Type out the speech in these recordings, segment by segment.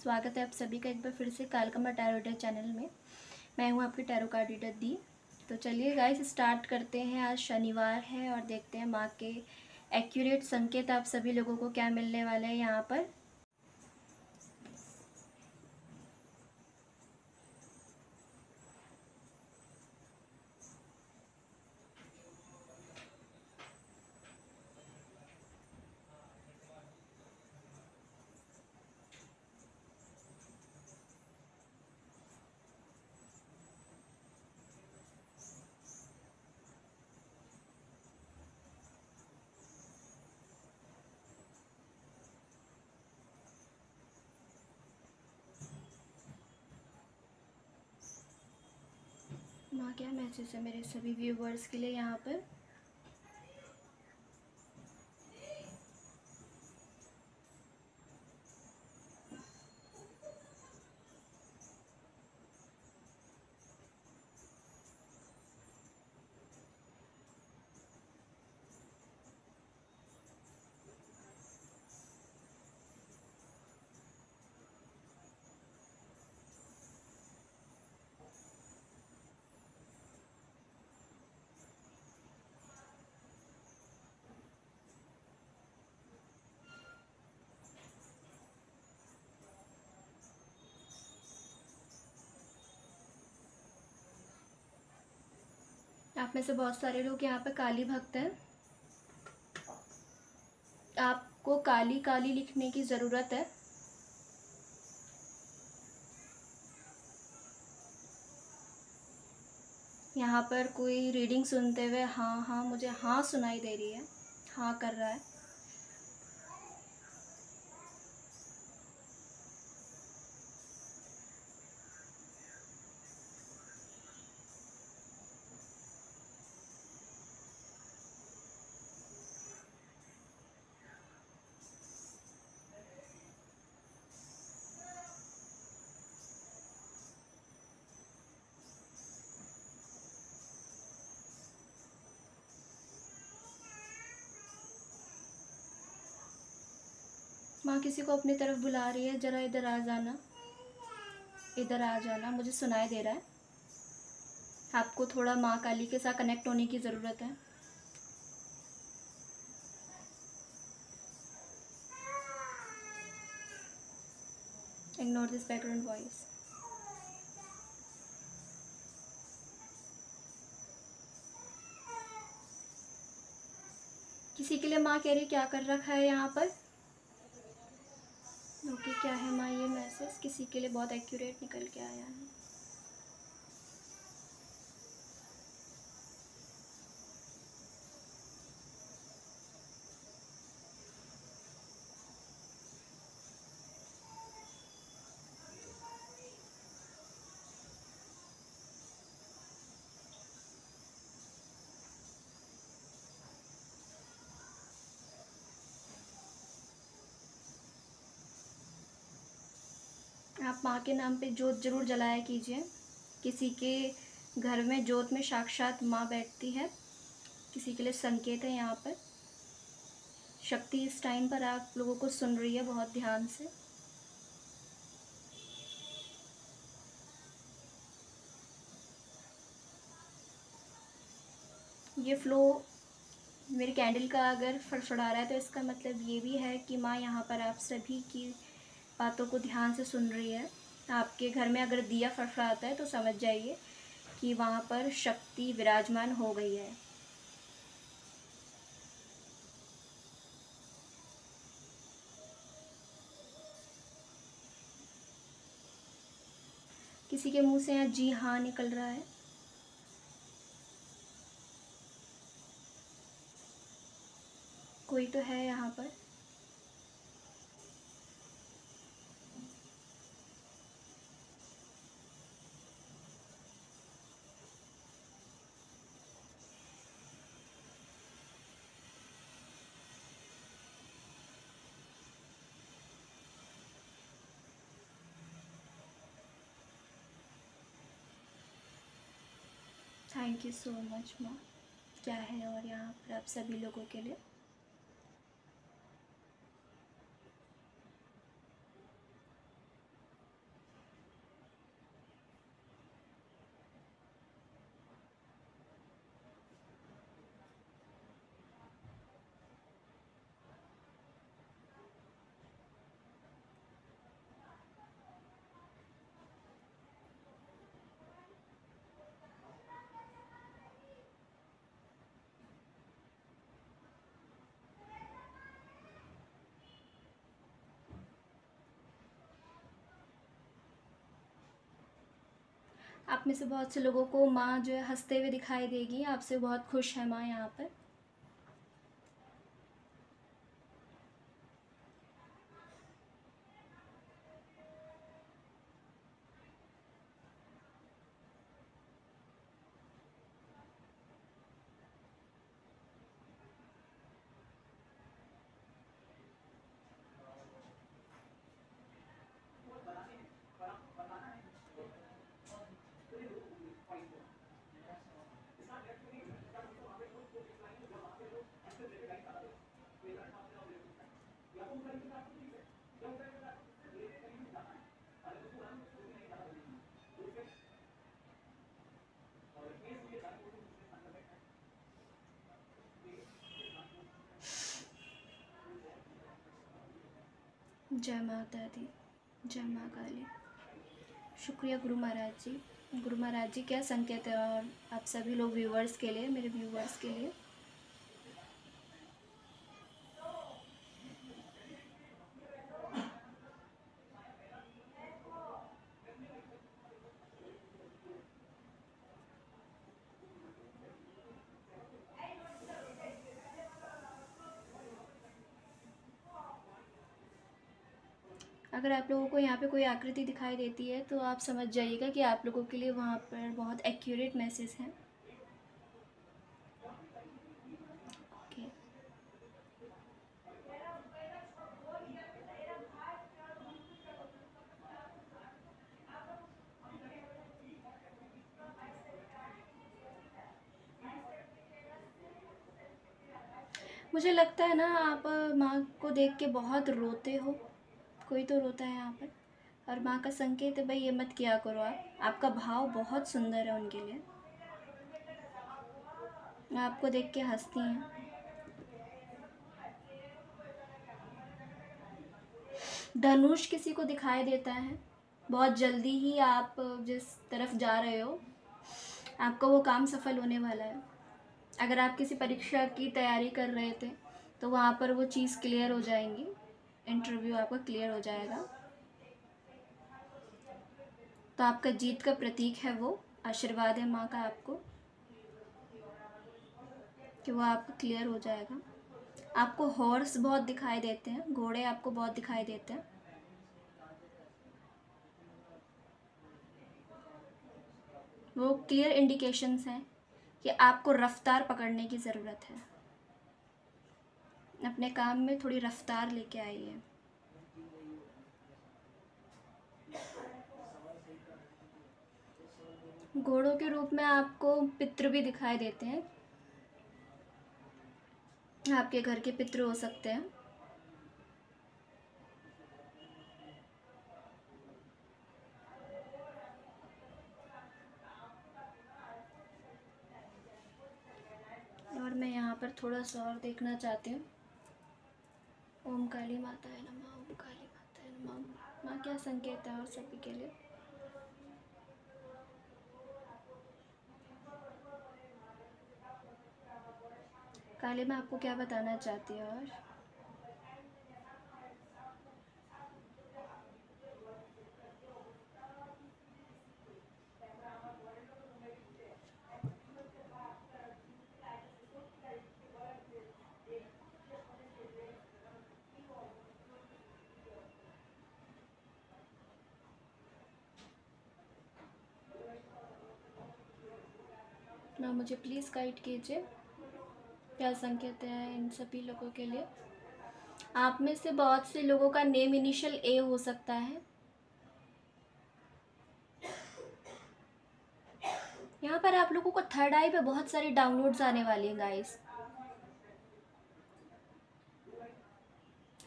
स्वागत है आप सभी का एक बार फिर से कालकमा टैरो रीडर चैनल में। मैं हूं आपकी टैरो कार्ड रीडर दी। तो चलिए गाइस स्टार्ट करते हैं। आज शनिवार है और देखते हैं माँ के एक्यूरेट संकेत आप सभी लोगों को क्या मिलने वाले हैं यहाँ पर। माँ क्या मैसेज है मेरे सभी व्यूवर्स के लिए यहाँ पर। आप में से बहुत सारे लोग यहाँ पर काली भक्त हैं। आपको काली काली लिखने की ज़रूरत है। यहाँ पर कोई रीडिंग सुनते हुए हाँ हाँ मुझे हाँ सुनाई दे रही है, हाँ कर रहा है। माँ किसी को अपनी तरफ बुला रही है, ज़रा इधर आ जाना, इधर आ जाना, मुझे सुनाई दे रहा है। आपको थोड़ा माँ काली के साथ कनेक्ट होने की ज़रूरत है। Ignore this background voice. किसी के लिए माँ कह रही क्या कर रखा है यहाँ पर। ओके क्या है माँ ये मैसेज किसी के लिए बहुत एक्यूरेट निकल के आया है। आप माँ के नाम पे जोत जरूर जलाया कीजिए। किसी के घर में जोत में साक्षात माँ बैठती है, किसी के लिए संकेत है यहाँ पर। शक्ति इस टाइम पर आप लोगों को सुन रही है बहुत ध्यान से। ये फ्लो मेरी कैंडल का अगर फड़फड़ा रहा है तो इसका मतलब ये भी है कि माँ यहाँ पर आप सभी की बातों को ध्यान से सुन रही है। आपके घर में अगर दिया फड़फड़ाता है तो समझ जाइए कि वहाँ पर शक्ति विराजमान हो गई है। किसी के मुंह से यहाँ जी हाँ निकल रहा है। कोई तो है यहाँ पर। थैंक यू सो मच माँ। क्या है और यहाँ पर आप सभी लोगों के लिए। आप में से बहुत से लोगों को माँ जो है हंसते हुए दिखाई देगी, आपसे बहुत खुश है माँ यहाँ पर। जय माता दी, जय माँ काली। शुक्रिया गुरु महाराज जी। गुरु महाराज जी क्या संकेत है, और आप सभी लोग व्यूवर्स के लिए, मेरे व्यूवर्स के लिए। अगर आप लोगों को यहाँ पे कोई आकृति दिखाई देती है तो आप समझ जाइएगा कि आप लोगों के लिए वहाँ पर बहुत एक्यूरेट मैसेज हैं। ओके। मुझे लगता है ना आप माँ को देख के बहुत रोते हो, कोई तो रोता है यहाँ पर, और माँ का संकेत है भाई ये मत किया करो आप। आपका भाव बहुत सुंदर है उनके लिए, आपको देख के हंसती हैं। धनुष किसी को दिखाई देता है, बहुत जल्दी ही आप जिस तरफ जा रहे हो आपका वो काम सफल होने वाला है। अगर आप किसी परीक्षा की तैयारी कर रहे थे तो वहाँ पर वो चीज़ क्लियर हो जाएंगी, इंटरव्यू आपका क्लियर हो जाएगा। तो आपका जीत का प्रतीक है वो, आशीर्वाद है माँ का आपको कि वो आपका क्लियर हो जाएगा। आपको हॉर्स बहुत दिखाई देते हैं, घोड़े आपको बहुत दिखाई देते हैं। वो क्लियर इंडिकेशंस हैं कि आपको रफ्तार पकड़ने की ज़रूरत है, अपने काम में थोड़ी रफ्तार लेके आइए। घोड़ों के रूप में आपको पितृ भी दिखाई देते हैं, आपके घर के पितृ हो सकते हैं। और मैं यहाँ पर थोड़ा सा और देखना चाहती हूँ। ओम काली माता है नमः, ओम काली माता है नमः। माँ क्या संकेत है और सभी के लिए। काली माँ आपको क्या बताना चाहती है। और ना मुझे प्लीज़ गाइड कीजिए, क्या संकेत है इन सभी लोगों के लिए। आप में से बहुत से लोगों का नेम इनिशियल ए हो सकता है। यहाँ पर आप लोगों को थर्ड आई पे बहुत सारी डाउनलोड्स आने वाली हैं गाइस।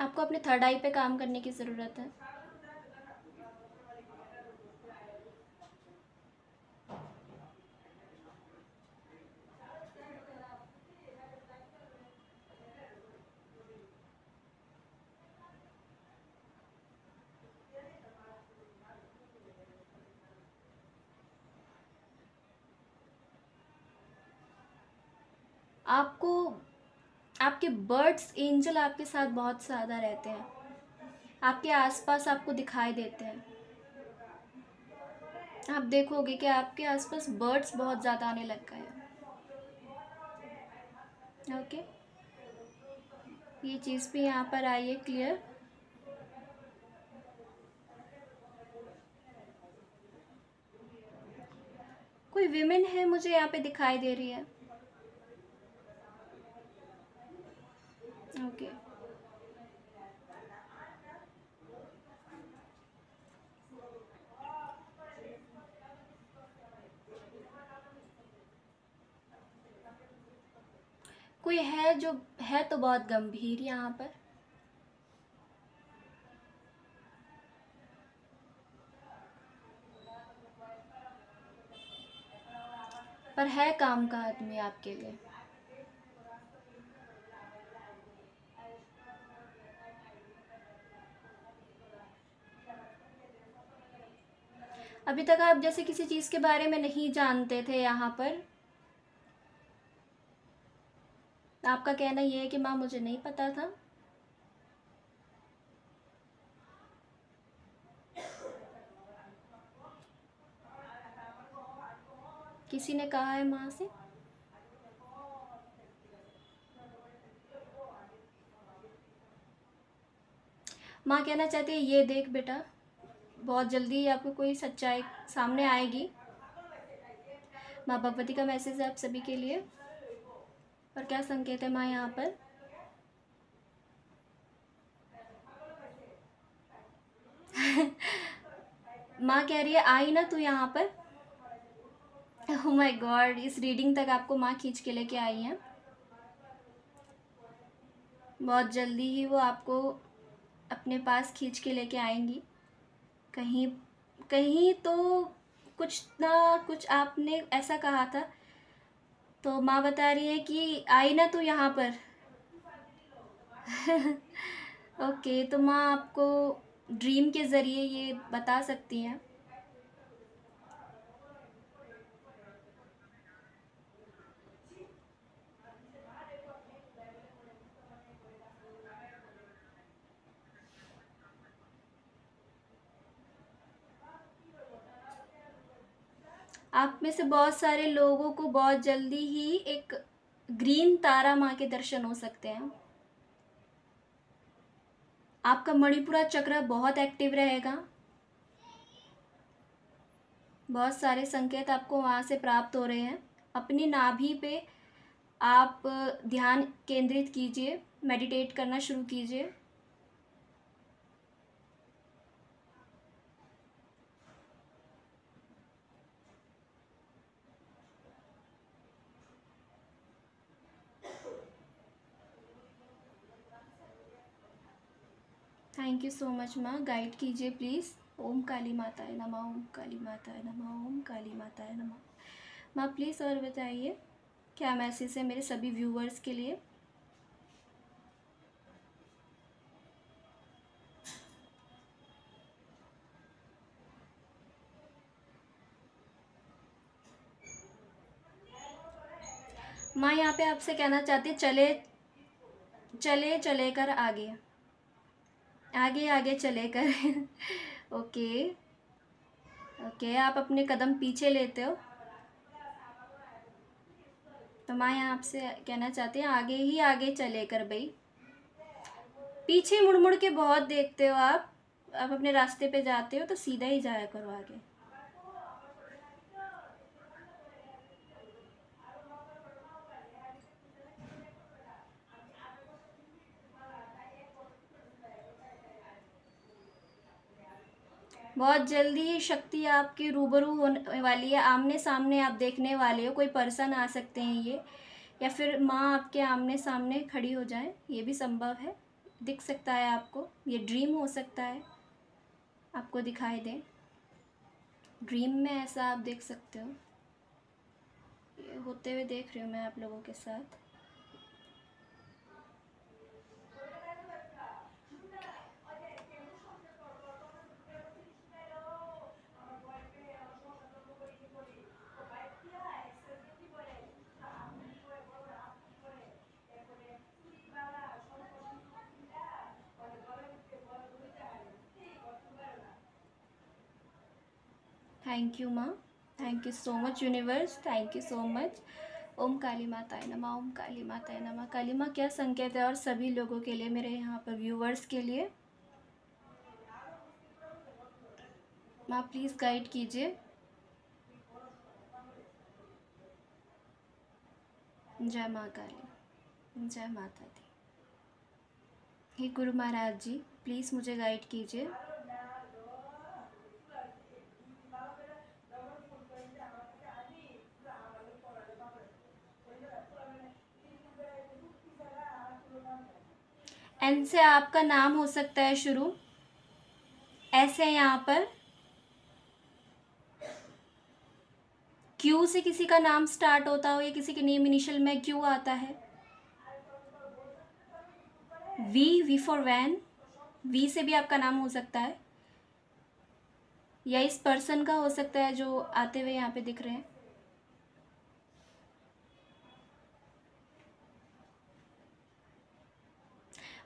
आपको अपने थर्ड आई पे काम करने की ज़रूरत है। आपको आपके बर्ड्स एंजल आपके साथ बहुत ज़्यादा रहते हैं, आपके आसपास आपको दिखाई देते हैं। आप देखोगे कि आपके आसपास बर्ड्स बहुत ज़्यादा आने लग गए हैं। ओके, ये चीज़ भी यहाँ पर आई है क्लियर। कोई विमेन है मुझे यहाँ पे दिखाई दे रही है। ओके, कोई है जो है तो बहुत गंभीर यहाँ पर है काम का आदमी आपके लिए। अभी तक आप जैसे किसी चीज़ के बारे में नहीं जानते थे यहाँ पर, आपका कहना ये है कि माँ मुझे नहीं पता था। किसी ने कहा है माँ से? माँ कहना चाहती है ये देख बेटा, बहुत जल्दी आपको कोई सच्चाई सामने आएगी। माँ भगवती का मैसेज है आप सभी के लिए। और क्या संकेत है माँ यहाँ पर? माँ कह रही है आई ना तू यहाँ पर। ओह माय गॉड, इस रीडिंग तक आपको माँ खींच के लेके आई हैं। बहुत जल्दी ही वो आपको अपने पास खींच के लेके आएंगी। कहीं कहीं तो कुछ ना कुछ आपने ऐसा कहा था, तो माँ बता रही है कि आई ना तू यहाँ पर। ओके, तो माँ आपको ड्रीम के ज़रिए ये बता सकती हैं। आप में से बहुत सारे लोगों को बहुत जल्दी ही एक ग्रीन तारा माँ के दर्शन हो सकते हैं। आपका मणिपुरा चक्र बहुत एक्टिव रहेगा। बहुत सारे संकेत आपको वहाँ से प्राप्त हो रहे हैं। अपनी नाभि पे आप ध्यान केंद्रित कीजिए, मेडिटेट करना शुरू कीजिए। थैंक यू सो मच माँ, गाइड कीजिए प्लीज़। ओम काली माताय नमः, ओम काली माताय नमः, ओम काली माताय नमः। माँ प्लीज़ और बताइए क्या मैसेज है मेरे सभी व्यूअर्स के लिए। माँ यहाँ पे आपसे कहना चाहती, चले चले चले कर आगे, आगे आगे चले कर। ओके ओके, आप अपने कदम पीछे लेते हो, तो माँ यहाँ आपसे कहना चाहती है आगे ही आगे चले कर भाई। पीछे मुड़ मुड़ के बहुत देखते हो आप अपने रास्ते पे जाते हो तो सीधा ही जाया करो आगे। बहुत जल्दी ही शक्ति आपकी रूबरू होने वाली है, आमने सामने आप देखने वाले हो। कोई पर्सन आ सकते हैं ये, या फिर माँ आपके आमने सामने खड़ी हो जाए, ये भी संभव है। दिख सकता है आपको, ये ड्रीम हो सकता है, आपको दिखाई दे ड्रीम में, ऐसा आप देख सकते हो। ये होते हुए देख रही हूँ मैं आप लोगों के साथ। थैंक यू माँ, thank you so much universe, thank you so much. Om Kali माताए नमः, ओम काली माताए नमः। काली माँ क्या संकेत है और सभी लोगों के लिए, मेरे यहाँ पर व्यूवर्स के लिए माँ प्लीज़ गाइड कीजिए। जय माँ काली, जय माता दी। हे गुरु महाराज जी प्लीज़ मुझे गाइड कीजिए। एन से आपका नाम हो सकता है शुरू, ऐसे यहाँ पर क्यू से किसी का नाम स्टार्ट होता हो या किसी के नेम इनिशियल में क्यू आता है। वी फॉर वैन, वी से भी आपका नाम हो सकता है, या इस पर्सन का हो सकता है जो आते हुए यहाँ पे दिख रहे हैं।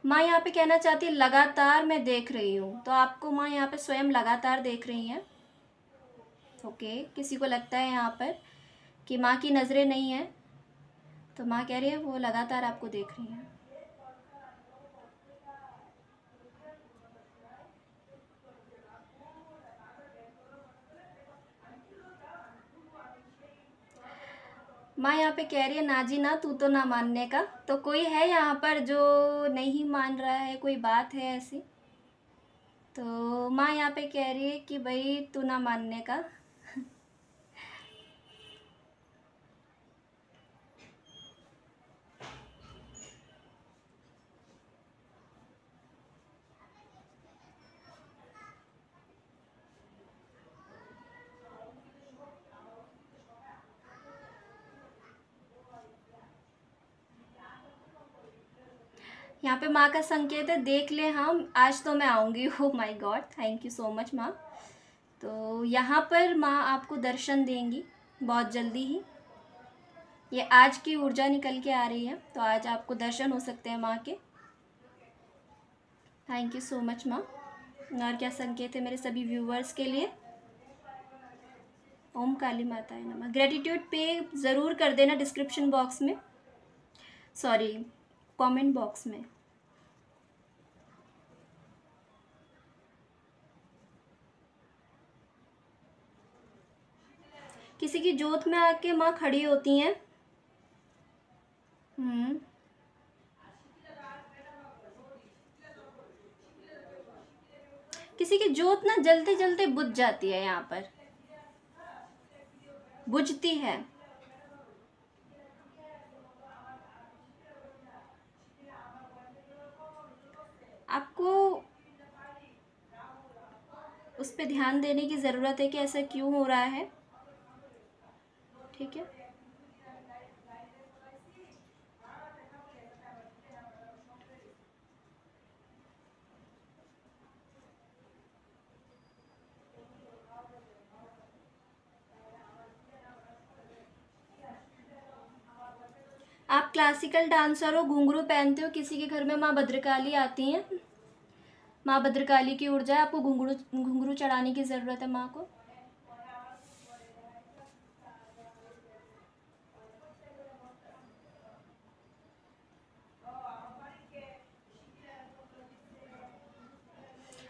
माँ यहाँ पे कहना चाहती है लगातार मैं देख रही हूँ, तो आपको माँ यहाँ पे स्वयं लगातार देख रही हैं। ओके, किसी को लगता है यहाँ पर कि माँ की नज़रें नहीं है, तो माँ कह रही है वो लगातार आपको देख रही हैं। माँ यहाँ पे कह रही है ना जी ना, तू तो ना मानने का। तो कोई है यहाँ पर जो नहीं मान रहा है, कोई बात है ऐसी? तो माँ यहाँ पे कह रही है कि भाई तू ना मानने का। यहाँ पे माँ का संकेत है देख ले हम आज तो मैं आऊँगी। हो my God, thank you so much माँ। तो यहाँ पर माँ आपको दर्शन देंगी बहुत जल्दी ही, ये आज की ऊर्जा निकल के आ रही है, तो आज आपको दर्शन हो सकते हैं माँ के। थैंक यू सो मच माँ। और क्या संकेत है मेरे सभी व्यूवर्स के लिए? ओम काली माताए नमः। ग्रेटिट्यूड पे ज़रूर कर देना डिस्क्रिप्शन बॉक्स में, सॉरी कमेंट बॉक्स में। किसी की जोत में आके माँ खड़ी होती हैं। किसी की जोत ना जलते जलते बुझ जाती है, यहाँ पर बुझती है। आपको उस पर ध्यान देने की ज़रूरत है कि ऐसा क्यों हो रहा है, ठीक है? आप क्लासिकल डांसर हो, घुंघरू पहनते हो, किसी के घर में माँ भद्रकाली आती हैं, माँ भद्रकाली की ऊर्जा है, आपको घुंघरू घुंघरू चढ़ाने की ज़रूरत है माँ को।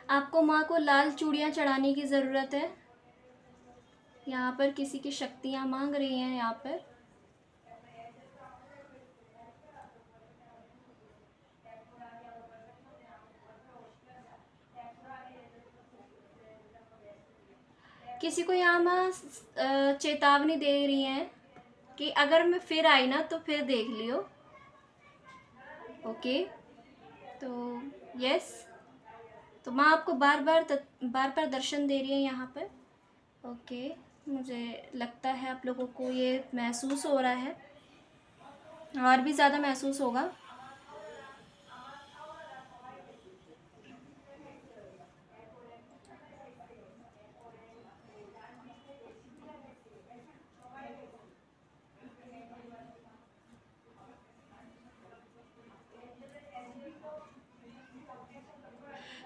आपको माँ को लाल चूड़ियाँ चढ़ाने की ज़रूरत है। यहाँ पर किसी की शक्तियाँ मांग रही हैं यहाँ पर। किसी को यहाँ माँ चेतावनी दे रही हैं कि अगर मैं फिर आई ना तो फिर देख लियो। ओके, तो यस, तो माँ आपको बार बार दर्शन दे रही है यहाँ पर। ओके, मुझे लगता है आप लोगों को ये महसूस हो रहा है, और भी ज़्यादा महसूस होगा।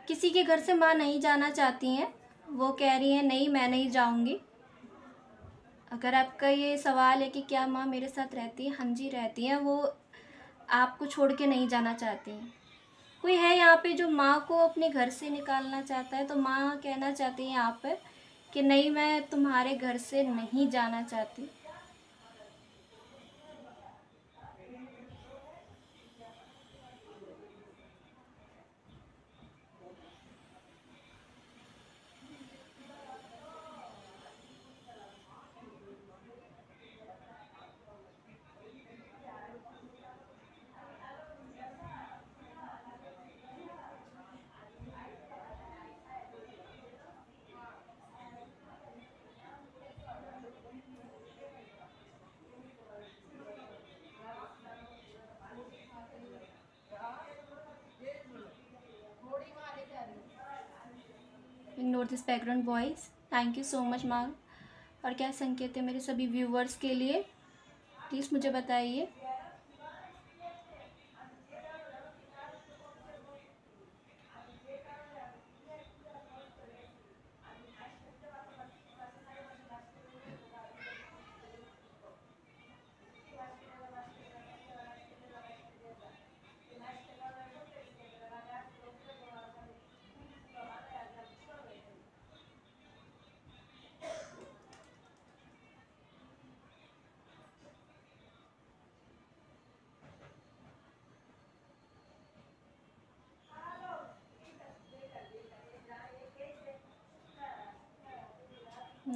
किसी के घर से माँ नहीं जाना चाहती हैं, वो कह रही हैं नहीं मैं नहीं जाऊँगी। अगर आपका ये सवाल है कि क्या माँ मेरे साथ रहती है, हाँ जी रहती हैं। वो आपको छोड़ के नहीं जाना चाहती हैं। कोई है यहाँ पे जो माँ को अपने घर से निकालना चाहता है, तो माँ कहना चाहती है यहाँ पर कि नहीं, मैं तुम्हारे घर से नहीं जाना चाहती। Ignore this background voice. Thank you so much माँ। और क्या संकेत है मेरे सभी व्यूवर्स के लिए, प्लीज़ मुझे बताइए।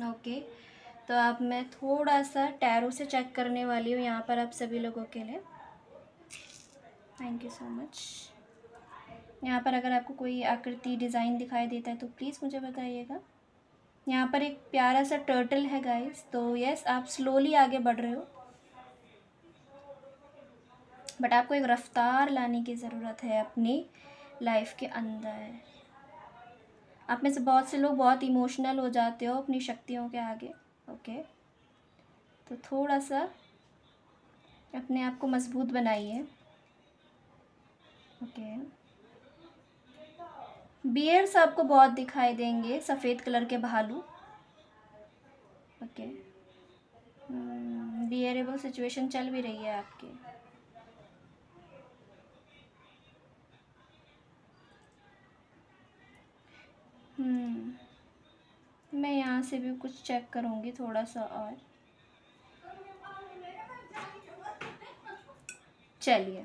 ओके, तो अब मैं थोड़ा सा टैरो से चेक करने वाली हूँ यहाँ पर आप सभी लोगों के लिए। Thank you so much. यहाँ पर अगर आपको कोई आकृति डिज़ाइन दिखाई देता है तो प्लीज़ मुझे बताइएगा। यहाँ पर एक प्यारा सा टर्टल है गाइस, तो यस आप स्लोली आगे बढ़ रहे हो, बट आपको एक रफ्तार लाने की ज़रूरत है अपनी लाइफ के अंदर। आप में से बहुत से लोग बहुत इमोशनल हो जाते हो अपनी शक्तियों के आगे। ओके, तो थोड़ा सा अपने आप को मजबूत बनाइए। ओके, बियर्स आपको बहुत दिखाई देंगे, सफ़ेद कलर के भालू। ओके, बियरेबल सिचुएशन चल भी रही है आपकी। मैं यहाँ से भी कुछ चेक करूँगी थोड़ा सा और। चलिए,